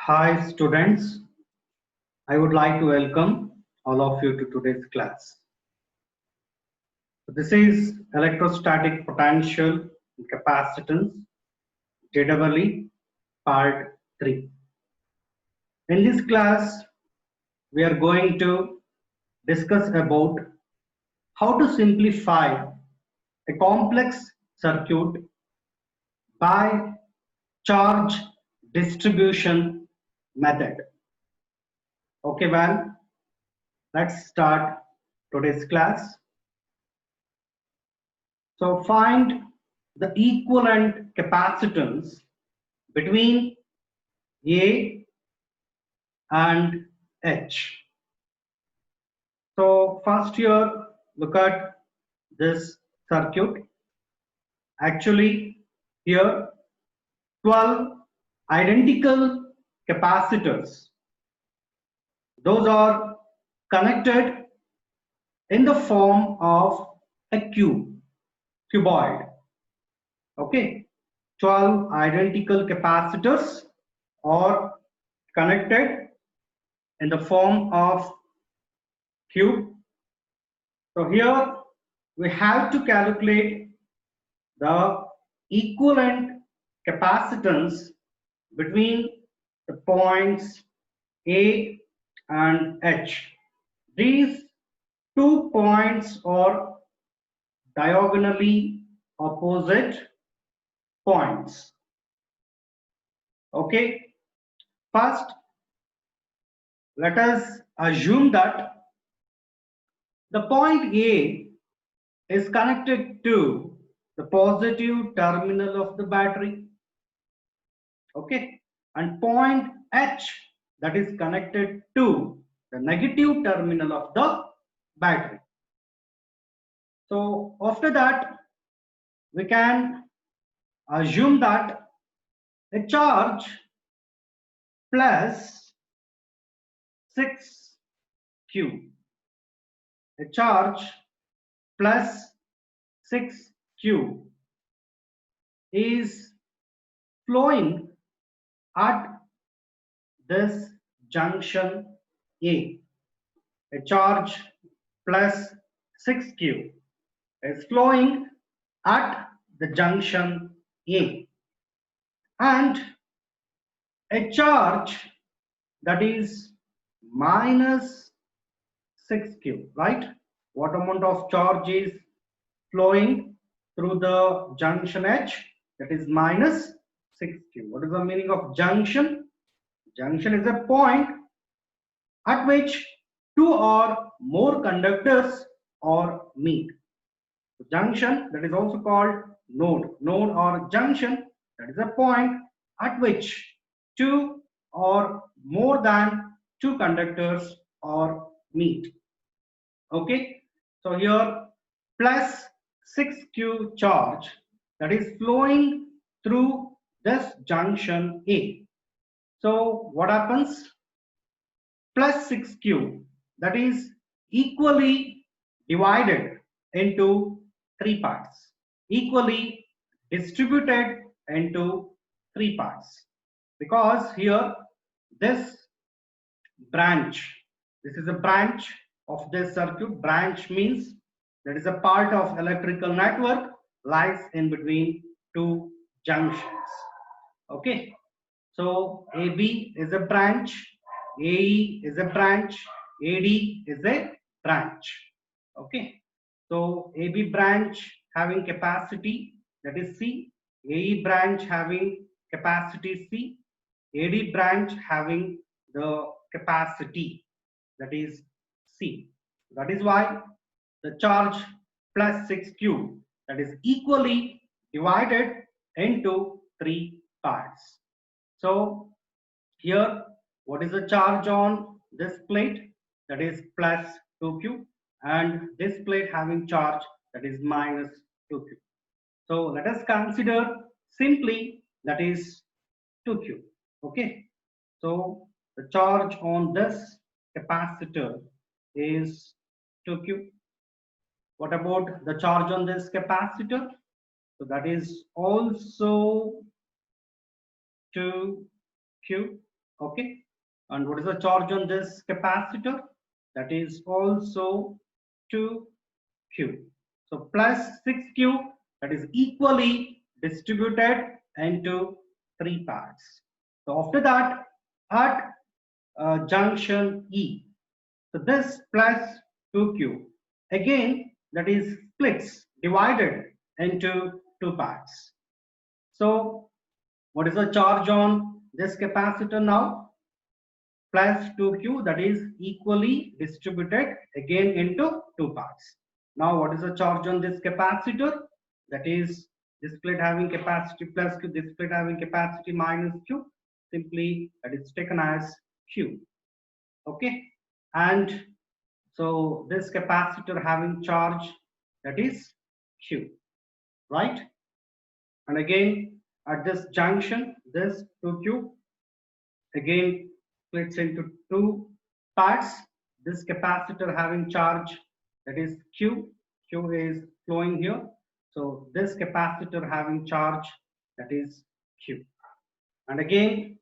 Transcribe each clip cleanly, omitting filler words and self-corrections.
Hi students, I would like to welcome all of you to today's class. So this is electrostatic potential and capacitance, JEE part 3. In this class, we are going to discuss about how to simplify a complex circuit by charge distribution method. Okay, well, let's start today's class. So find the equivalent capacitance between A and H. So first here look at this circuit. Actually here 12 identical capacitors. Those are connected in the form of a cuboid. Okay, 12 identical capacitors are connected in the form of cube. So here we have to calculate the equivalent capacitance between the points A and H. These 2 points are diagonally opposite points. Okay, first let us assume that the point A is connected to the positive terminal of the battery. Okay, and point H that is connected to the negative terminal of the battery. So after that, we can assume that a charge plus 6q, a charge plus 6q is flowing at this junction A. A charge plus 6q is flowing at the junction A, and a charge that is minus 6q, right? What amount of charge is flowing through the junction H? That is minus 6q. What is the meaning of junction? Junction is a point at which two or more conductors or meet. Junction, that is also called node. Node or junction, that is a point at which two or more than two conductors or meet. Okay, so here plus 6q charge that is flowing through this junction A. So what happens? Plus 6q that is equally divided into three parts, equally distributed into three parts, because here this branch, this is a branch of this circuit. Branch means that is a part of electrical network lies in between two junctions. Okay, so AB is a branch, AE is a branch, AD is a branch. Okay, so AB branch having capacity, that is C, AE branch having capacity C, AD branch having the capacity, that is C. That is why the charge plus 6q that is equally divided into three parts. So here, what is the charge on this plate? That is plus 2q, and this plate having charge that is minus 2q. So let us consider simply that is 2q. Okay, so the charge on this capacitor is 2q. What about the charge on this capacitor? So that is also 2q. Okay, and what is the charge on this capacitor? That is also 2q. So plus 6q, that is equally distributed into 3 parts. So after that, at junction E, so this plus 2q, again that is splits, divided into 2 parts. So what is the charge on this capacitor now? Plus 2q, that is equally distributed again into 2 parts. Now what is the charge on this capacitor? That is this plate having capacity plus q, this plate having capacity minus q. Simply that is taken as q. Okay, and so this capacitor having charge, that is q, right? And again at this junction, this 2q again splits into 2 parts. This capacitor having charge, that is q, q is flowing here. So this capacitor having charge, that is q. And again,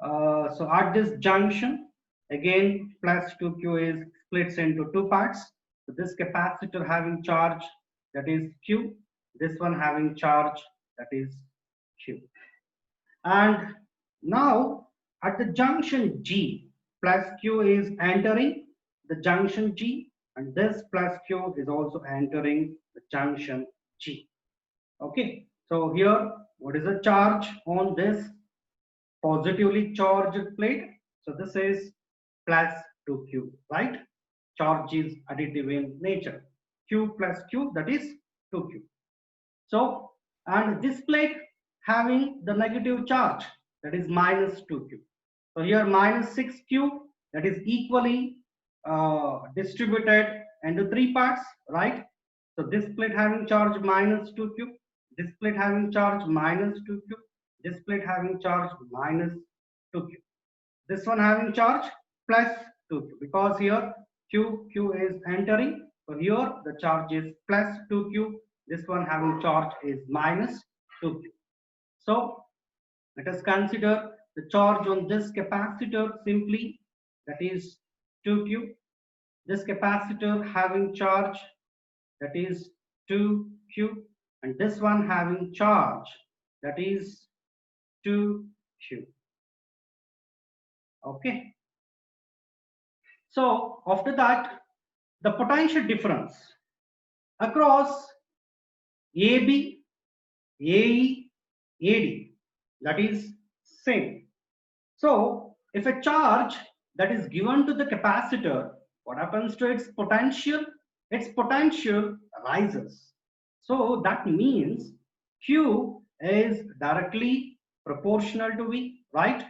so at this junction, again plus 2q is splits into 2 parts. So this capacitor having charge, that is q, this one having charge, that is q. And now at the junction G, plus q is entering the junction G, and this plus q is also entering the junction G. Okay, so here what is the charge on this positively charged plate? So this is plus 2q, right? Charge is additive in nature. Q plus q, that is 2q. So, and this plate having the negative charge, that is minus 2q. So here minus 6q, that is equally distributed into 3 parts, right? So this plate having charge minus 2q, this plate having charge minus 2q, this plate having charge minus 2q. This one having charge plus 2q, because here q is entering. So here the charge is plus 2q. This one having charge is minus 2q. So let us consider the charge on this capacitor simply, that is 2q. This capacitor having charge, that is 2q, and this one having charge, that is 2q. Okay. So after that, the potential difference across AB, AE, AD, that is same. So if a charge that is given to the capacitor, what happens to its potential? Its potential rises. So that means Q is directly proportional to V, right?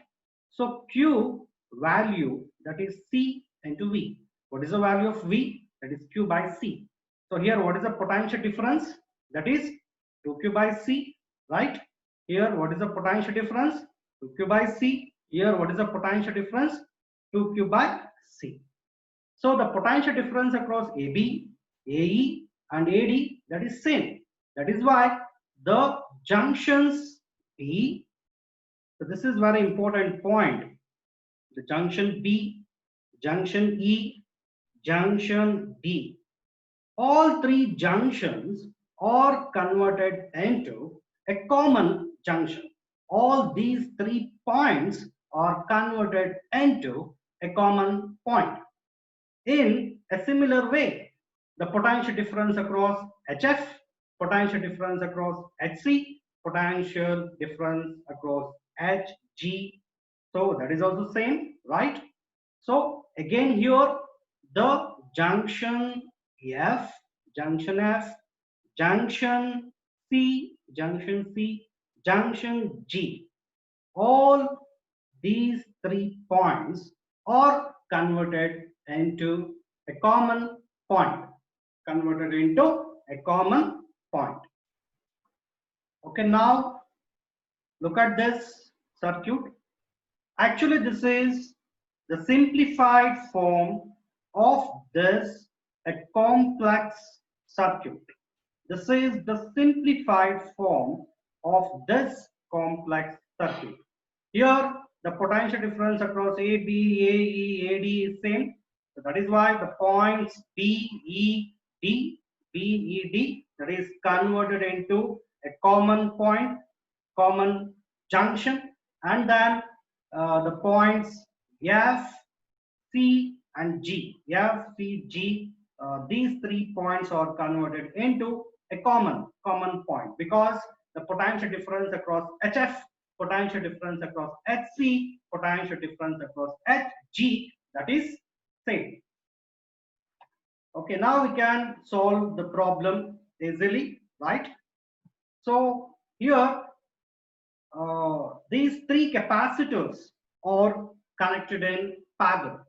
So Q value, that is C into V. What is the value of V? That is Q by C. So here what is the potential difference? That is 2Q by C, right? Here what is the potential difference? 2Q by C. Here what is the potential difference? 2Q by C. So the potential difference across AB, AE and AD, that is same. That is why the junctions B, so this is very important point, the junction B, junction E, junction D, all 3 junctions are converted into a common junction. All these 3 points are converted into a common point. In a similar way, the potential difference across HF, potential difference across HC, potential difference across HG, so that is also same, right? So again here the junction F, junction F, junction C, junction C, junction G, all these 3 points are converted into a common point, converted into a common point. Okay, now look at this circuit. Actually this is the simplified form of this a complex circuit. This is the simplified form of this complex circuit. Here the potential difference across A, B, A, E, AD is same. So that is why the points B, E, D, B, E, D, that is converted into a common point, common junction, and then the points F, C, and G. F, C, G. These 3 points are converted into a common point because the potential difference across HF, potential difference across HC, potential difference across HG, that is same. Okay, now we can solve the problem easily, right? So here these 3 capacitors are connected in parallel.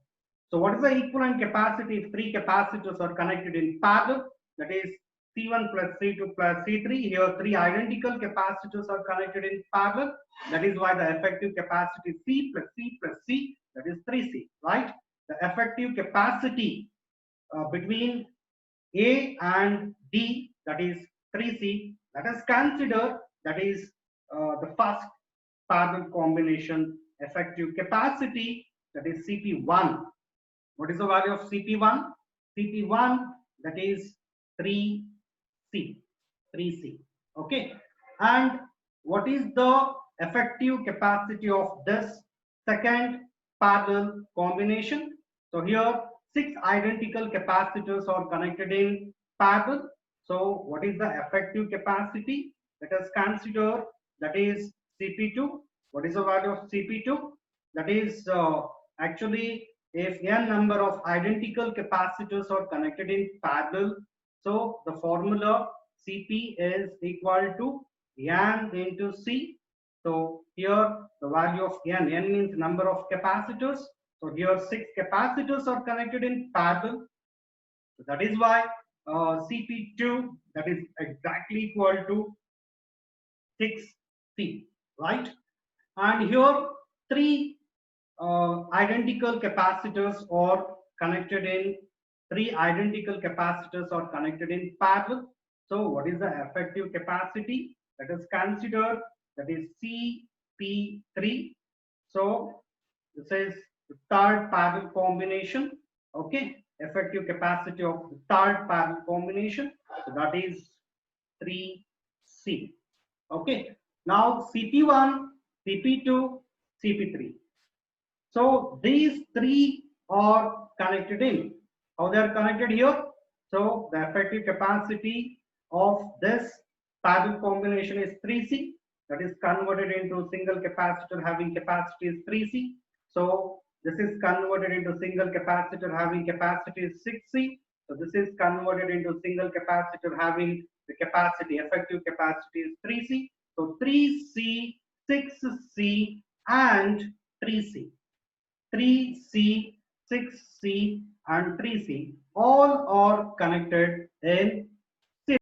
So what is the equivalent capacity if 3 capacitors are connected in parallel? That is C1 plus C2 plus C3. Here 3 identical capacitors are connected in parallel. That is why the effective capacity C plus C plus C, that is 3C, right? The effective capacity between A and D, that is 3C. Let us consider that is the first parallel combination effective capacity, that is CP1. What is the value of CP1? CP1, that is 3C. Okay. And what is the effective capacity of this second parallel combination? So here 6 identical capacitors are connected in parallel. So what is the effective capacity? Let us consider that is CP2. What is the value of CP2? That is actually if n number of identical capacitors are connected in parallel, so the formula Cp is equal to n into C. So here the value of n means number of capacitors. So here 6 capacitors are connected in parallel. So that is why Cp2, that is exactly equal to 6C, right? And here 3 identical capacitors are connected in 3 identical capacitors are connected in parallel. So what is the effective capacity? Let us consider that is CP3. So this is the third parallel combination. Okay, effective capacity of the third parallel combination. So that is 3C. Okay, now CP1, CP2, CP3. So these 3 are connected in. How they are connected here? So the effective capacity of this parallel combination is 3C. That is converted into single capacitor having capacity is 3C. So this is converted into single capacitor having capacity is 6C. So this is converted into single capacitor having the capacity, effective capacity is 3C. So 3C, 6C, and 3C. 3C, 6C, and 3C all are connected in series.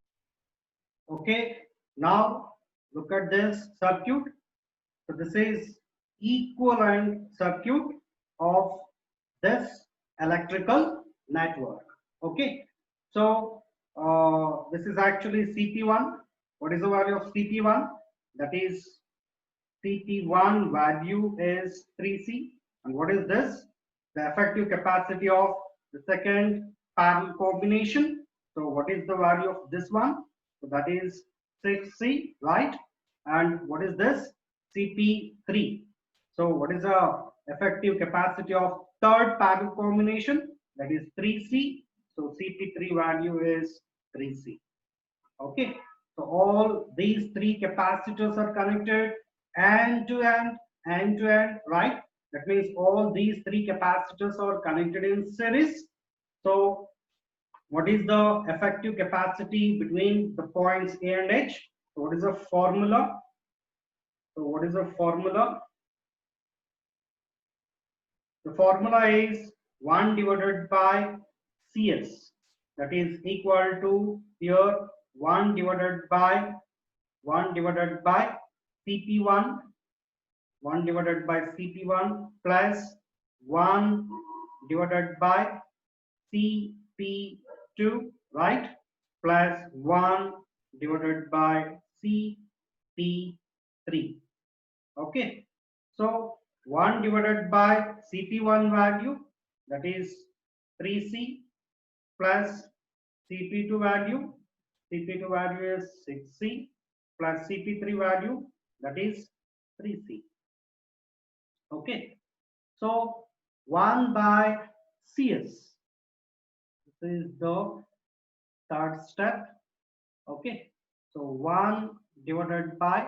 Okay, now look at this circuit. So this is equivalent circuit of this electrical network. Okay, so this is actually CP1. What is the value of CP1? That is CP1 value is 3C. And what is this? The effective capacity of the second parallel combination. So what is the value of this one? So that is 6C, right? And what is this? CP3. So what is the effective capacity of third parallel combination? That is 3C. So CP3 value is 3C. Okay. So all these 3 capacitors are connected end to end, right? That means all these 3 capacitors are connected in series. So what is the effective capacity between the points A and H? So what is the formula? So what is the formula? The formula is 1 divided by CS. That is equal to here 1 divided by CP1, 1 divided by CP1 plus 1 divided by CP2, right? Plus 1 divided by CP3. Okay. So 1 divided by CP1 value, that is 3C, plus CP2 value. CP2 value is 6C, plus CP3 value, that is 3C. Okay. So 1 by CS. This is the third step. Okay. So 1 divided by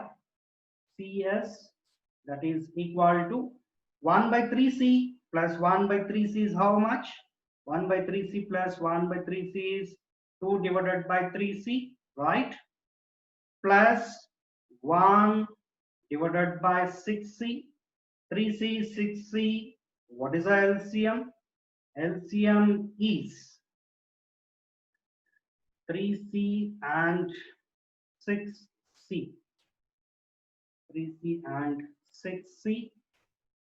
CS, that is equal to 1 by 3C plus 1 by 3C is how much? 1 by 3C plus 1 by 3C is 2 divided by 3C, right? Plus 1 divided by 6C. 3C, 6C. What is the LCM? LCM is 3C and 6C. 3C and 6C.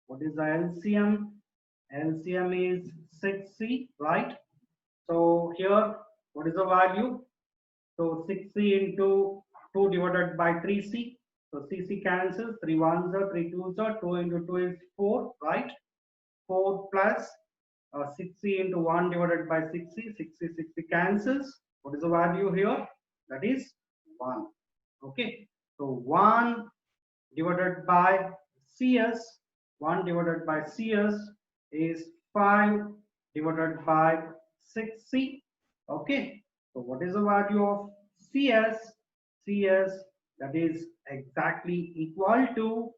What is the LCM? LCM is 6C, right? So here, what is the value? So 6C into 2 divided by 3C. So CC cancels, 3 ones are, 3 twos are, 2 into 2 is 4, right? 4 plus 6C into 1 divided by 6C, 60 cancels. What is the value here? That is 1. Okay. So 1 divided by CS, 1 divided by CS is 5 divided by 6C. Okay. So what is the value of CS? CS, that is exactly equal to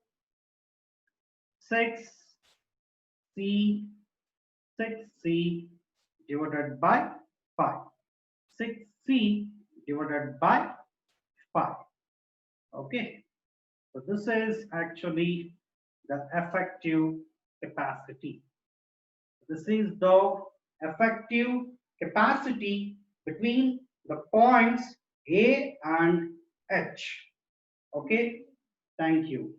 6C 6C divided by 5. 6C divided by 5. Okay. So this is actually the effective capacity. This is the effective capacity between the points A and H. Okay. Thank you.